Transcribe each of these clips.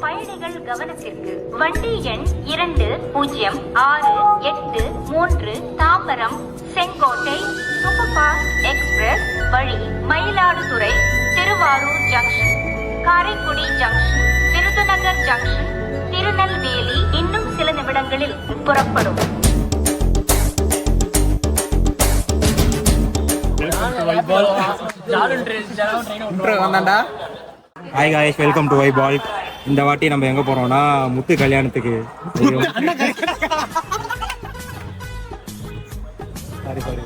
பயணிகள் கவனத்திற்கு வண்டி எண் 2068 Tambaram Sengottai superfast express வழி Mayiladuthurai Tiruvarur junction Karaikudi junction Virudhunagar junction Tirunelveli இன்னும் சில நிமிடங்களில் புறப்படும். ஹாய் காய்ஸ், வெல்கம் டு வைபால். இந்த வாட்டி நம்ம எங்க போறோம்னா முத்து கல்யாணத்துக்கு.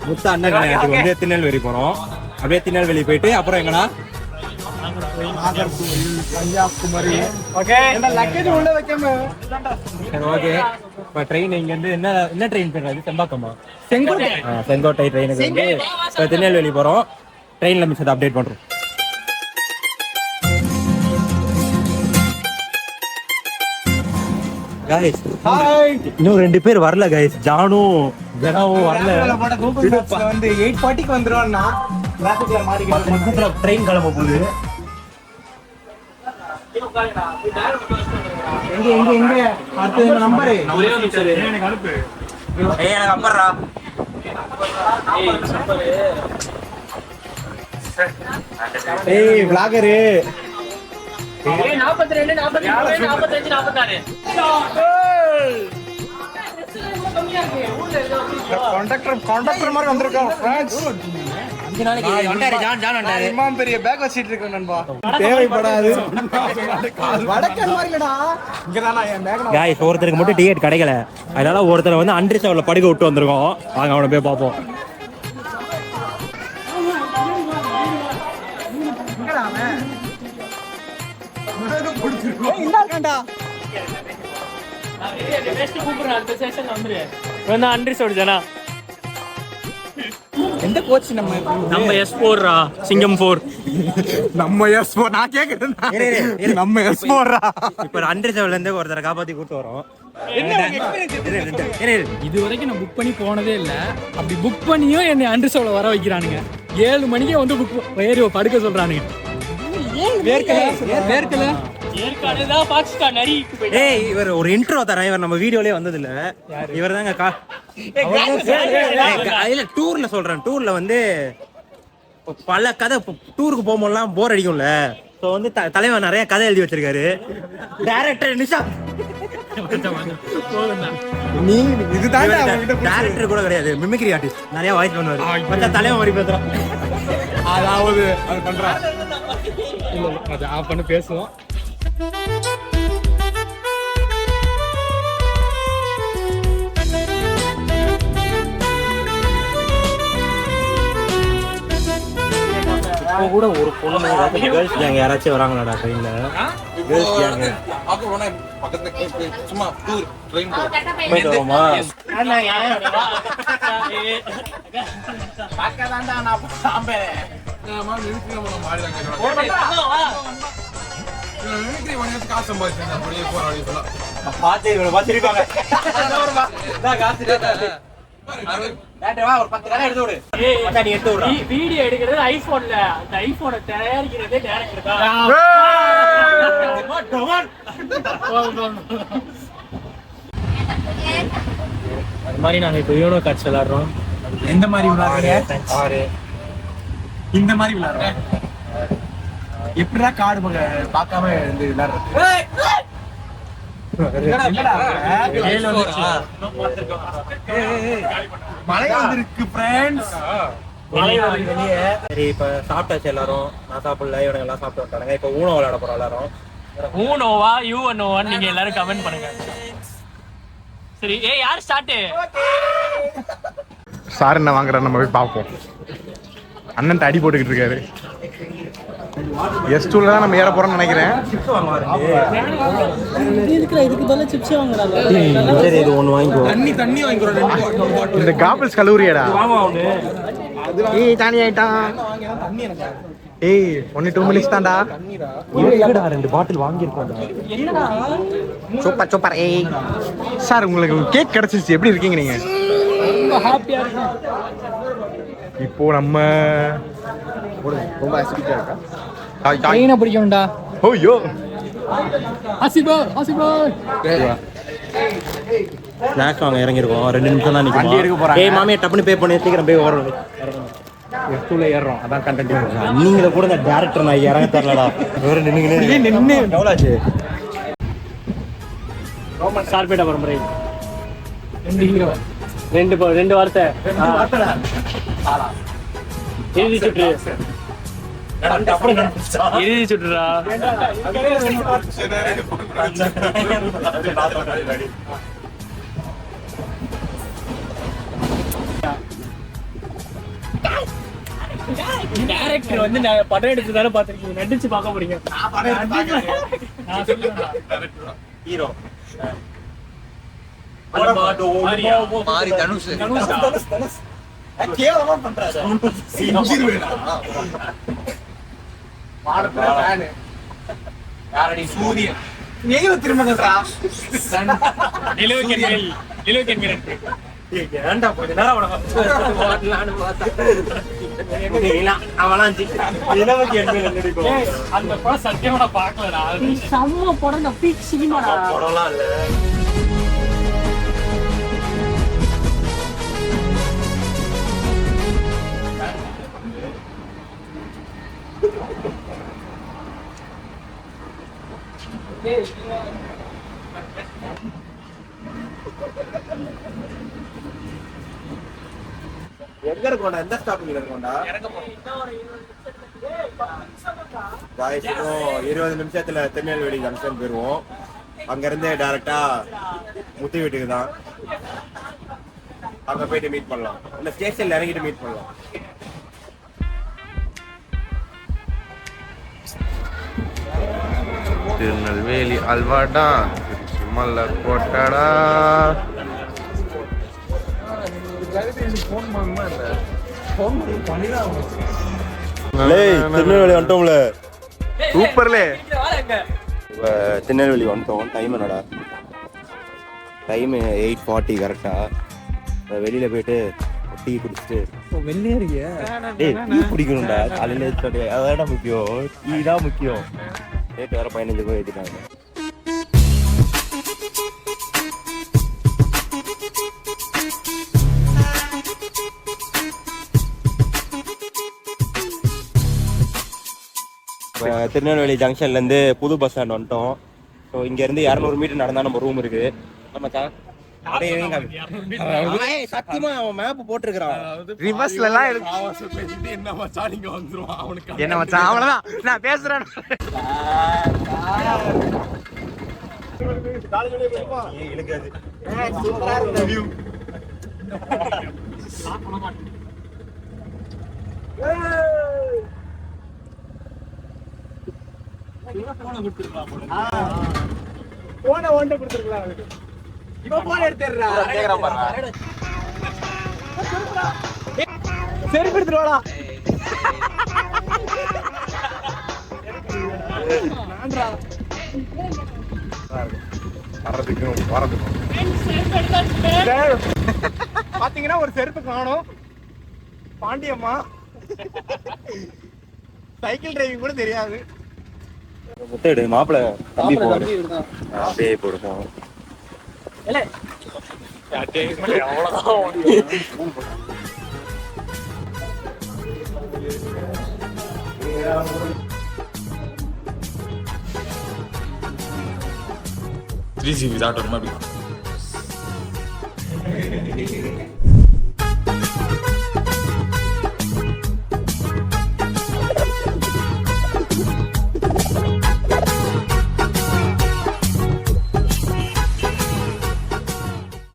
முத்து அண்ணன் கல்யாணத்துக்கு வந்து திருநெல்வேலி போறோம். அப்படியே திருநெல்வேலி போயிட்டு அப்புறம் எங்கன்னா கன்னியாகுமரி. ஓகே, இப்போ ட்ரெயின் இங்க இருந்து என்ன ட்ரெயின் போயிடுறது? செம்பாக்கமா செங்கோட்டை ட்ரெயினுக்கு வந்து இப்போ திருநெல்வேலி போறோம். ட்ரெயின்ல மிச்சத்தை அப்டேட் பண்றோம். गाइस இன்னும் 2 பேர் வரல गाइस. ஜானும் ஜனாவும் வரல. வந்து 8:40 க்கு வந்துருவான்னா டிராஃபிக்ல மாட்டிக்கிட்டு ட்ரெயின் கிளம்ப போகுது. எங்க அடுத்த நம்பர் எனக்கு அனுப்பு. எனக்கு அப்புறம்டா. vlogger 42 45 46 கான்ட்ராக்டர் மாதிரி வந்திருக்கோம் फ्रेंड्स. 5 நாளைக்கு வந்தாரு. ஜான் வந்தாரு. இம்மாம் பெரிய பேக் வச்சிட்டு இருக்கேன் நண்பா. தேவைப்படாது. வடக்கன் மாதிரிடா. இங்க தானா என் பேக். गाइस ஒருத்தருக்கு மட்டும் டிக்கெட் கிடைக்கல. அதனால ஒருத்தரை வந்து அன்ரிசர்வ்ல படுக்க விட்டு வந்திருக்கோம். வாங்க அவனை போய் பாப்போம். எங்கடா அவன்? இந்த இருக்கடா. நெக்ஸ்ட் கூப்பிடுறேன், அடுத்த செஷன் வந்துரு. வந்து அன்ரிசர்வ்ட் ஜனா. எந்த கோச் நம்ம S4 ரா, சிங்கம் 4. நம்ம S4 நான் கேக்குறேன். நம்ம S4 ரா. இப்போ அன்ரிசர்வ்ல இருந்து ஒருத்தரை காப்பாத்தி கூட்டி வரோம். இது வரைக்கும் நான் புக் பண்ணி போனதே இல்ல. அப்படி புக் பண்ணியும் என்னை அன்ரிசர்வ்ல வர வைக்கிறானுங்க. 7 மணிக்கே வந்து புக் ஏறி படுக்க சொல்றானுங்க. வேர்க்கல ஏற்காடுதான் பாகிஸ்தான் நரி. ஏய், இவர் ஒரு இன்ட்ரோ தரேன். இவர் நம்ம வீடியோலயே வந்தது இல்ல. இவர் தாங்க இல்ல டூர்ல சொல்றேன். டூர்ல வந்து பல கதை டூருக்கு போகும்போதெல்லாம் போர் அடிக்கும்ல. ஸோ வந்து தலைவன் நிறைய கதை எழுதி வச்சிருக்காரு. டைரக்டர் நிஷா. நீ இதுதான் டைரக்டர் கூட கிடையாது, மிமிக்ரி ஆர்டிஸ்ட். நிறைய வாய்ஸ் பண்ணுவாரு. மற்ற தலைவன் மாதிரி பேசுறான். அதாவது அது பண்றான். அது ஆஃப் பண்ணி பேசுவோம். இப்போ கூட ஒரு பொண்ணு கேர்ள்ஸ் கேங் யாராச்சும் வராங்களாடா ட்ரெயின்ல? கேர்ள்ஸ் கேங் சும்மா டூர் ட்ரெயின் போயிட்டு வரோமா? பக்கதாண்டா நான் சாம்பே நாம மிமிக்ரி பண்ண மிமிக்ரி பண்ணி காசு சம்பாதிச்சேன். அப்படியே போறாடி போலாம். பாத்துருக்காங்க. வீடியோ எடுக்கிறது ஐபோன்ல, அந்த ஐபோனை தயாரிக்கிறதே டைரக்டர் தான். அது மாதிரி நாங்க இப்போ யூனோ கார்ட்ஸ் விளையாடுறோம். எந்த மாதிரி விளையாடுறீங்க? இந்த மாதிரி விளையாடுறேன். எப்படிடா கார்டு பார்க்காம இருந்து விளையாடுறது? மழை வந்திருக்கு ஃப்ரெண்ட்ஸ். சரி, இப்ப சாப்பிட்டாச்சு எல்லாரும். நான் சாப்பிடல, இவனுங்க எல்லாம் சாப்பிட்டு வந்தாங்க. இப்ப ஊனோ விளையாட போறோம் எல்லாரும். ஊனோவா யூஎன்ஓவா நீங்க எல்லாரும் கமெண்ட் பண்ணுங்க. சரி, யார் ஸ்டார்ட்? சார் என்ன வாங்குறாரு நம்ம போய் பார்ப்போம். அண்ணன் அடி போட்டுக்கிட்டு இருக்காரு. S2ல தான் நம்ம ஏற போறோம்னு நினைக்கிறேன். இதுக்கு பதிலா சிப்ஸ் வாங்குறாங்க. சரி, இது ஒன்னு வாங்கிக்கோ. தண்ணி வாங்கிக்கிறோம். இந்த காபிள்ஸ் கல்லூரியடா. ஏய் தானி ஆயிட்டான். ஏய் ஒன்லி 2 மினிட்ஸ் தான்டா. இதுடா 2 பாட்டில் வாங்கி இருக்கோம்டா. என்னடா சூப்பர் சூப்பர். ஏய் சார், உங்களுக்கு கேக் கிடைச்சிருச்சு. எப்படி இருக்கீங்க நீங்க? ரொம்ப ஹாப்பியா இருக்கு. இப்போ நம்ம ரொம்ப அசிடிட்டா இருக்கா? ட்ரெயினை பிடிக்கணும்டா. ஓய்யோ ஆசிபா ஆசிபா ஸ்நாக்ஸ் வாங்க இறங்கிருக்கோம் 2 நிமிஷம் தான் வண்டி எடுக்க போறாங்க. ஏய் மாமியா டப்புனு பே பண்ணி சீக்கிரம் போய் வரோம் F2ல ஏறுறோம் அதான் கண்டென்ட் நீங்கள கூட இந்த டைரக்டர் நான் இறங்க தரலடா வேற நின்னு எவ்வளவு சார்பேட்டா பரம்பரை 2 ஹீரோ 2 வார்த்தை எழுதி சுற்று எழுதி சுற்றுடா டைரக்டர் வந்து நான் படம் எடுத்து தானே பாத்திருக்கீங்க நடிச்சு பார்க்க போறீங்க நான் சொல்லுவேன் ஹீரோ மாரி தனுஷ் கேவலமா பண்றாரு சூரியன் ஏன்டா கொஞ்ச நேரம் அவனாம் நிலவுக்கு என்ன அந்த படம் சத்தியமா நான் பார்க்கலடா செம்ம படம் தான் பீக் சினிமாடா படம்லாம் இல்ல எங்க இருக்கோண்டா எந்த ஸ்டாப்பிங்ல இருக்கோண்டா காய்ஸ் இன்னும் 20 நிமிஷத்துல திருநெல்வேலி ஜங்ஷன் போயிருவோம் அங்க இருந்தே டைரக்டா முத்து வீட்டுக்கு தான் அங்க போயிட்டு மீட் பண்ணலாம் இந்த ஸ்டேஷன்ல இறங்கிட்டு மீட் பண்ணலாம் திருநெல்வேலி அல்வாடா திருச்சி மலர் கோட்டாடா திருநெல்வேலி வந்துட்டோம்ல சூப்பர்லே திருநெல்வேலி வந்துட்டோம் டைம் என்னடா டைம் 8:40 கரெக்டா வெளியில போயிட்டு டீ குடிச்சிட்டு வெளியே இருக்கிய டேய் டீ குடிக்கணும்டா காலையில அதான் முக்கியம் டீ தான் முக்கியம் ரேட் வேற 15 ரூபாய் ஏத்திட்டாங்க திருநெல்வேலி ஜங்ஷன்ல இருந்து புது பஸ் ஸ்டாண்ட் வந்துட்டோம் ஸோ இங்க இருந்து 200 மீட்டர் நடந்தா நம்ம ரூம் இருக்கு ஆமாச்சா சத்தியமா அவன் மேப் போட்டிருக்கான் ரிவர்ஸ்ல எல்லாம் என்ன மச்சான் அவ்வளவுதான் நான் பேசுறேன் போன ஒன்றை கொடுத்துருக்கலாம் அவருக்கு இப்ப போன எடுத்துறா செருப்பு எடுத்துருவாடா பாத்தீங்கன்னா ஒரு செருப்பு காணும் பாண்டியம்மா சைக்கிள் டிரைவிங் கூட தெரியாது முத்தேடு மாப்பிள்ள தம்பி போடு அப்படியே போடுவோம் without a